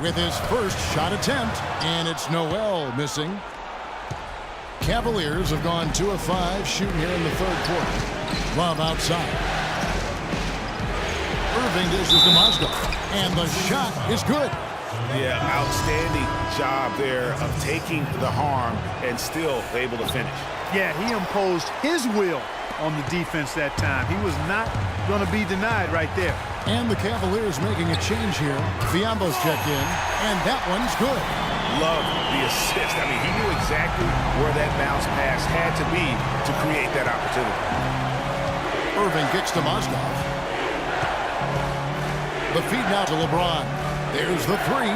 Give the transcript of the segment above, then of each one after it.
with his first shot attempt, and it's Noel missing. Cavaliers have gone 2 of 5 shooting here in the third quarter. Love outside. Irving dishes to Mozgov, and the shot is good. Yeah, outstanding job there of taking the harm and still able to finish. Yeah, he imposed his will on the defense that time. He was not going to be denied right there. And the Cavaliers making a change here. Biyombo's checked in, and that one's good. Love the assist. I mean, he knew exactly where that bounce pass had to be to create that opportunity. Irving kicks to Mozgov. The feed now to LeBron. There's the three.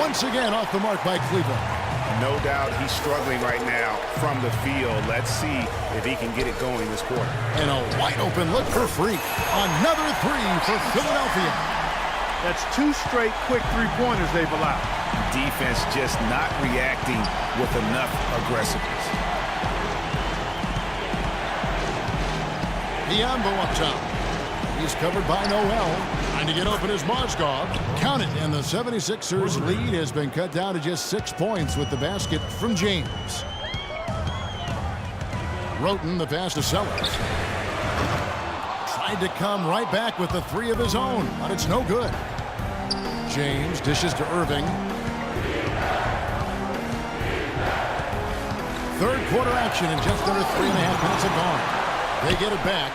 Once again off the mark by Cleveland. No doubt he's struggling right now from the field. Let's see if he can get it going this quarter. And a wide open look for Freak. Another three for Philadelphia. That's 2 straight quick three-pointers they've allowed. Defense just not reacting with enough aggressiveness. Biyombo up top. He's covered by Noel. Trying to get open is Mozgov. Count it, and the 76ers lead has been cut down to just 6 points with the basket from James. Roten, the pass to Sellers. Tried to come right back with the three of his own, but it's no good. James dishes to Irving. Third quarter action in just under 3.5 minutes have gone. They get it back.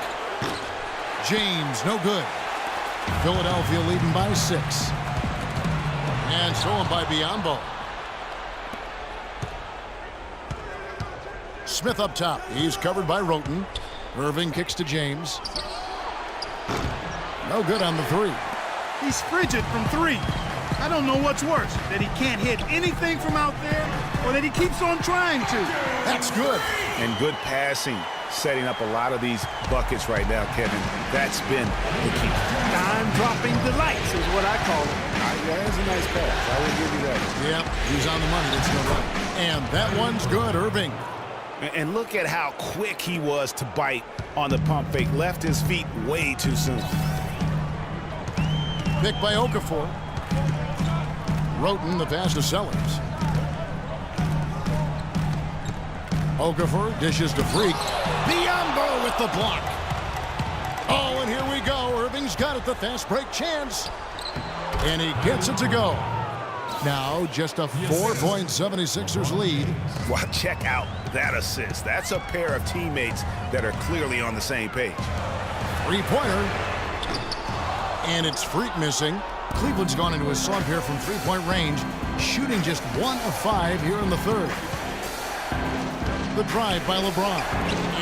James, no good. Philadelphia leading by 6. And stolen by Biyombo. Smith up top. He's covered by Roten. Irving kicks to James. No good on the three. He's frigid from 3. I don't know what's worse, that he can't hit anything from out there or that he keeps on trying to. That's good. And good passing, setting up a lot of these buckets right now, Kevin. That's been the key. Time-dropping delights is what I call it. Yeah, that's a nice pass. I will give you that. Yeah, he's on the money. It's no right. And that one's good, Irving. And look at how quick he was to bite on the pump fake. Left his feet way too soon. Picked by Okafor. Roten, the pass to Sellers. Okafor dishes to Freak. Biyombo with the block. Oh, and here we go. Irving's got it, the fast break chance. And he gets it to go. Now just a 4-point 76ers lead. Well, check out that assist. That's a pair of teammates that are clearly on the same page. Three-pointer. And it's Freak missing. Cleveland's gone into a slump here from three-point range, shooting just 1 of 5 here in the third. The drive by LeBron.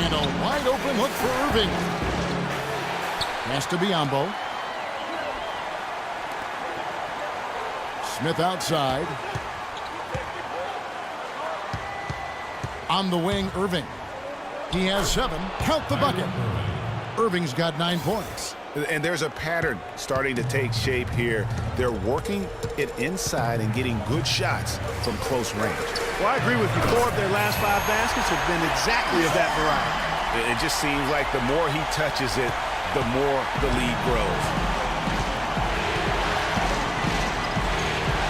And a wide open look for Irving. Pass to Biyombo. Smith outside. On the wing, Irving. He has 7. Count the bucket. Irving's got 9 points. And there's a pattern starting to take shape here. They're working it inside and getting good shots from close range. Well, I agree with you. 4 of their last 5 baskets have been exactly of that variety. It just seems like the more he touches it, the more the lead grows.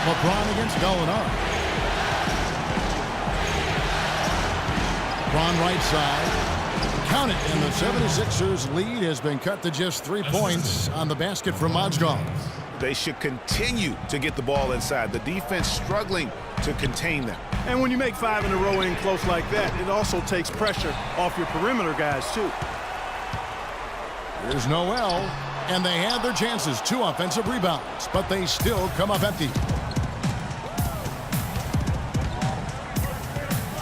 LeBron against Gallinari. LeBron right side. Count it, and the 76ers lead has been cut to just 3 points on the basket from Mozgov. They should continue to get the ball inside. The defense struggling to contain them. And when you make 5 in a row in close like that, it also takes pressure off your perimeter guys, too. Here's Noel, and they had their chances. 2 offensive rebounds, but they still come up empty.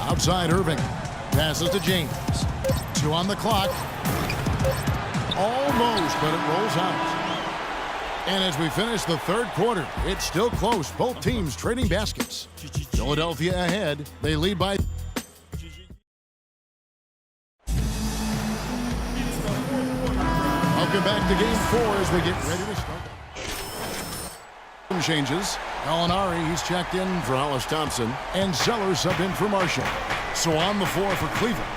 Outside Irving. Passes to James. 2 on the clock. Almost, but it rolls out. And as we finish the third quarter, it's still close. Both teams trading baskets. Philadelphia ahead. They lead by... Welcome back to Game 4 as we get ready to start. Changes. Gallinari, he's checked in for Hollis Thompson. And Sellers subbed in for Marshall. So on the floor for Cleveland.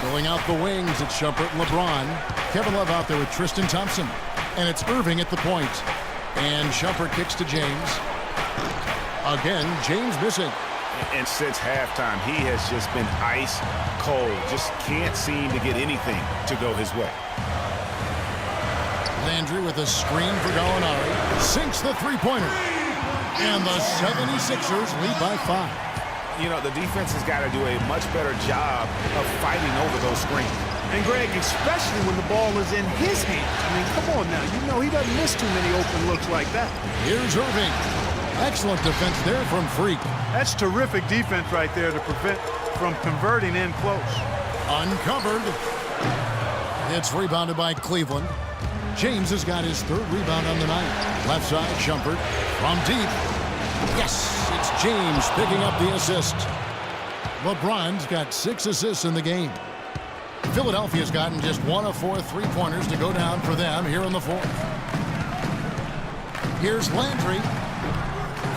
Filling out the wings, it's Shumpert and LeBron. Kevin Love out there with Tristan Thompson. And it's Irving at the point. And Shumpert kicks to James. Again, James missing. And since halftime, he has just been ice cold. Just can't seem to get anything to go his way. Landry with a screen for Gallinari. Sinks the three-pointer. And the 76ers lead by 5. You know, the defense has got to do a much better job of fighting over those screens. And, Greg, especially when the ball is in his hands. I mean, come on now. You know he doesn't miss too many open looks like that. Here's Irving. Excellent defense there from Freak. That's terrific defense right there to prevent from converting in close. Uncovered. It's rebounded by Cleveland. James has got his 3rd rebound on the night. Left side, Shumpert from deep. Yes, it's James picking up the assist. LeBron's got 6 assists in the game. Philadelphia's gotten just 1 of 4 3-pointers to go down for them here in the 4th. Here's Landry.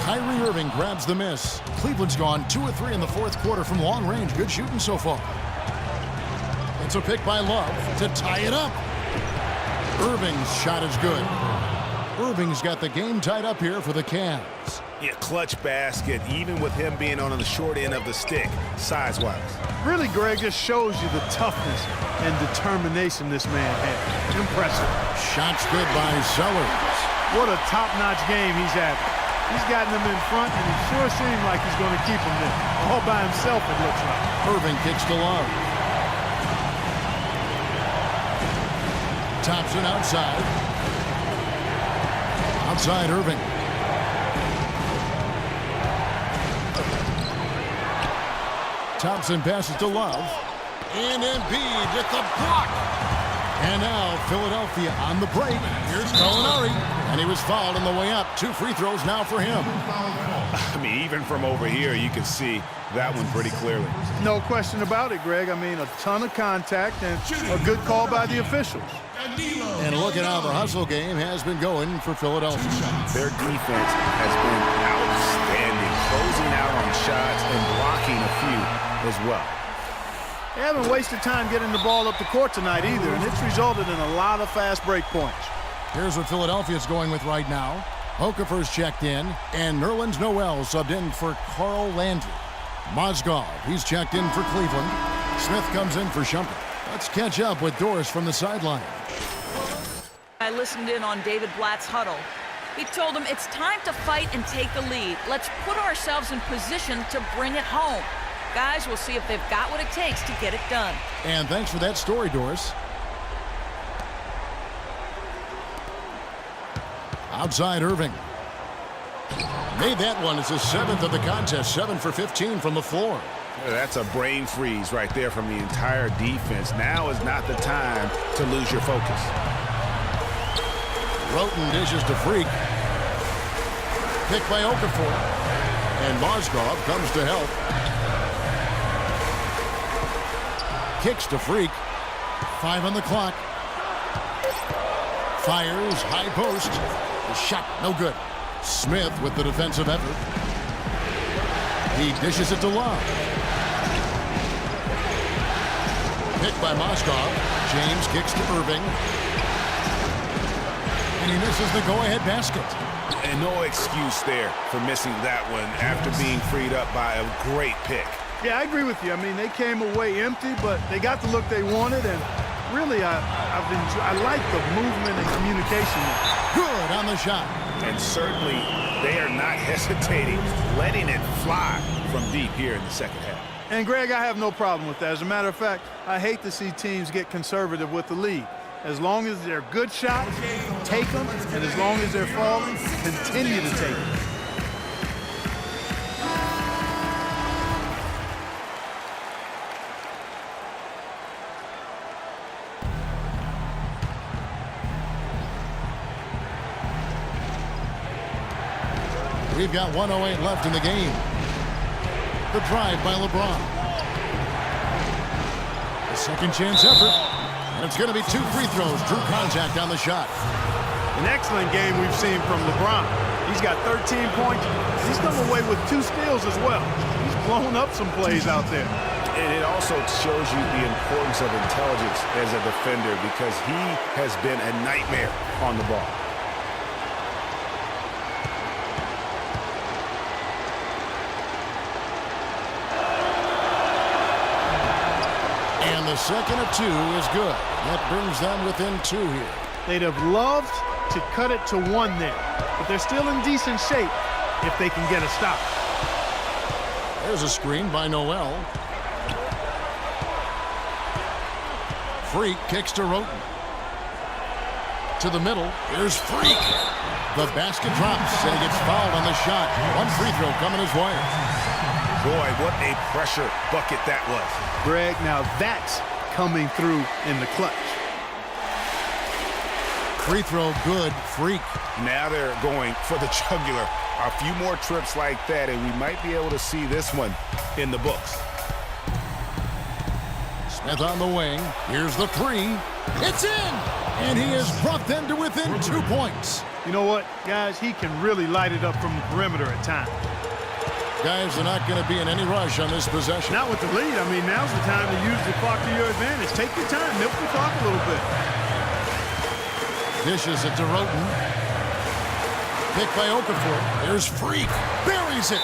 Kyrie Irving grabs the miss. Cleveland's gone 2 of 3 in the 4th quarter from long range. Good shooting so far. It's a pick by Love to tie it up. Irving's shot is good. Irving's got the game tied up here for the Cavs. Yeah, clutch basket, even with him being on the short end of the stick, size-wise. Really, Greg, just shows you the toughness and determination this man had. Impressive. Shots good by Sellers. What a top-notch game he's having. He's gotten them in front, and it sure seems like he's going to keep them there. All by himself, it looks like. Irving kicks to Love. Thompson outside. Outside Irving. Thompson passes to Love. And Embiid at the block. And now Philadelphia on the break. Here's Gallinari. And he was fouled on the way up. 2 free throws now for him. I mean, even from over here, you can see that one pretty clearly. No question about it, Greg. I mean, a ton of contact and a good call by the officials. And look at how the hustle game has been going for Philadelphia. Their defense has been outstanding, closing out on shots and blocking a few as well. They haven't wasted time getting the ball up the court tonight either, and it's resulted in a lot of fast break points. Here's what Philadelphia's going with right now. Okafor's checked in, and Nerlens Noel subbed in for Carl Landry. Mozgov, he's checked in for Cleveland. Smith comes in for Shumpert. Let's catch up with Doris from the sideline. I listened in on David Blatt's huddle. He told him it's time to fight and take the lead. Let's put ourselves in position to bring it home. Guys, we'll see if they've got what it takes to get it done. And thanks for that story, Doris. Outside Irving. Made that one. It's his 7th of the contest. 7 for 15 from the floor. That's a brain freeze right there from the entire defense. Now is not the time to lose your focus. Roten dishes to Freak. Picked by Okafor. And Mozgov comes to help. Kicks to Freak. 5 on the clock. Fires, high post. The shot, no good. Smith with the defensive effort. He dishes it to Love. Picked by Mozgov. James kicks to Irving. And he misses the go-ahead basket. And no excuse there for missing that one after being freed up by a great pick. Yeah, I agree with you. I mean, they came away empty, but they got the look they wanted, and really, I like the movement and communication there. Good on the shot. And certainly, they are not hesitating, letting it fly from deep here in the second half. And, Greg, I have no problem with that. As a matter of fact, I hate to see teams get conservative with the lead. As long as they're good shots, take them, and as long as they're falling, continue to take them. We've got 1:08 left in the game. The drive by LeBron. A second chance effort. And it's going to be 2 free throws. Drew contact on the shot. An excellent game we've seen from LeBron. He's got 13 points. He's come away with 2 steals as well. He's blown up some plays out there. And it also shows you the importance of intelligence as a defender because he has been a nightmare on the ball. the second of 2 is good. That brings them within 2 here. They'd have loved to cut it to 1 there, but they're still in decent shape if they can get a stop. There's a screen by Noel. Freak kicks to Roten. To the middle. Here's Freak. The basket drops, and he gets fouled on the shot. 1 free throw coming his way. Boy, what a pressure bucket that was. Greg, now that's coming through in the clutch. Free throw good. Freak. Now they're going for the jugular. A few more trips like that, and we might be able to see this one in the books. Smith on the wing. Here's the 3. It's in! And he has brought them to within 2 points. You know what, guys? He can really light it up from the perimeter at times. Guys, they're not going to be in any rush on this possession. Not with the lead. I mean, now's the time to use the clock to your advantage. Take your time. Milk the clock a little bit. Dishes it to Roten. Pick by Okafor. There's Freak. Buries it.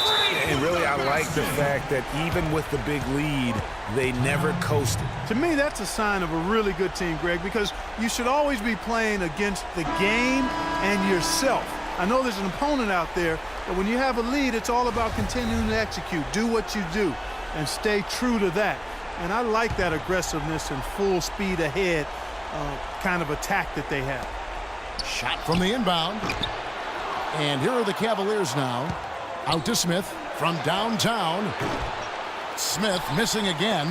And really, I like the fact that even with the big lead, they never coasted. To me, that's a sign of a really good team, Greg, because you should always be playing against the game and yourself. I know there's an opponent out there, but when you have a lead, it's all about continuing to execute. Do what you do and stay true to that. And I like that aggressiveness and full speed ahead kind of attack that they have. Shot from the inbound. And here are the Cavaliers now. Out to Smith from downtown. Smith missing again.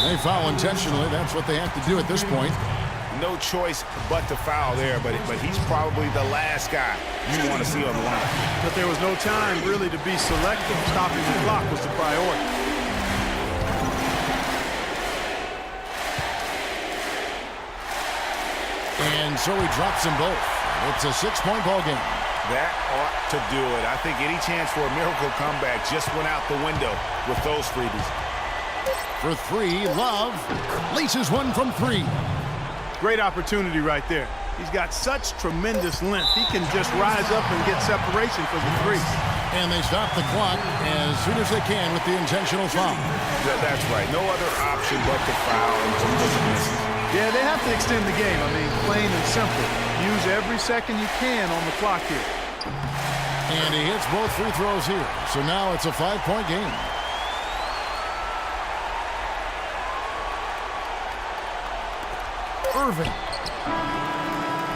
They foul intentionally. That's what they have to do at this point. No choice but to foul there, but he's probably the last guy you want to see on the line. But there was no time really to be selective. Stopping the clock was the priority. And so he drops them both. It's a 6-point ball game. That ought to do it. I think any chance for a miracle comeback just went out the window with those freebies. For 3, Love laces one from 3. Great opportunity right there. He's got such tremendous length. He can just rise up and get separation for the 3. And they stop the clock as soon as they can with the intentional foul. That's right. No other option but to foul and some misses. Yeah, they have to extend the game. I mean, plain and simple. Use every second you can on the clock here. And he hits both free throws here. So now it's a 5-point game. Irving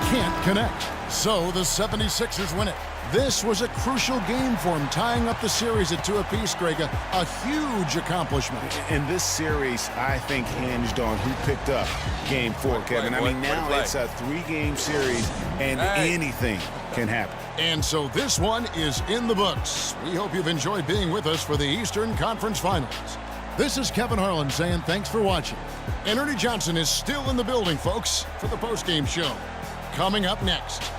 can't connect. So the 76ers win it. This was a crucial game for him, tying up the series at 2 apiece, Greg. A huge accomplishment. And this series, I think, hinged on who picked up Game 4, Kevin. I mean, now it's a 3-game series, and anything can happen. And so this one is in the books. We hope you've enjoyed being with us for the Eastern Conference Finals. This is Kevin Harlan saying thanks for watching. And Ernie Johnson is still in the building, folks, for the postgame show. Coming up next.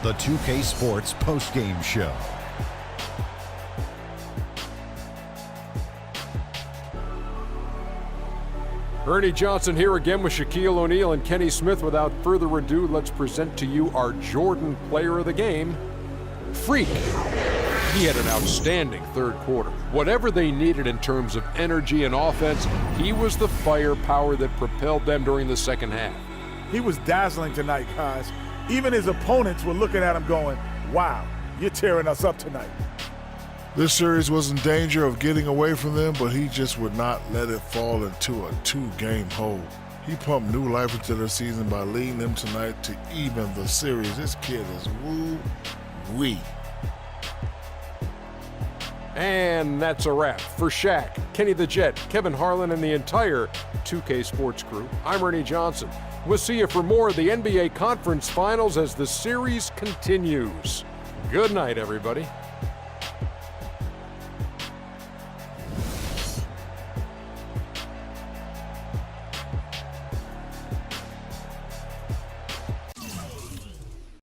The 2K Sports postgame show. Ernie Johnson here again with Shaquille O'Neal and Kenny Smith. Without further ado, let's present to you our Jordan player of the game, Freak. He had an outstanding third quarter. Whatever they needed in terms of energy and offense, he was the firepower that propelled them during the second half. He was dazzling tonight, guys. Even his opponents were looking at him going, wow, you're tearing us up tonight. This series was in danger of getting away from them, but he just would not let it fall into a 2-game hole. He pumped new life into their season by leading them tonight to even the series. This kid is woo-wee. And that's a wrap. For Shaq, Kenny the Jet, Kevin Harlan, and the entire 2K Sports crew, I'm Ernie Johnson. We'll see you for more of the NBA Conference Finals as the series continues. Good night, everybody.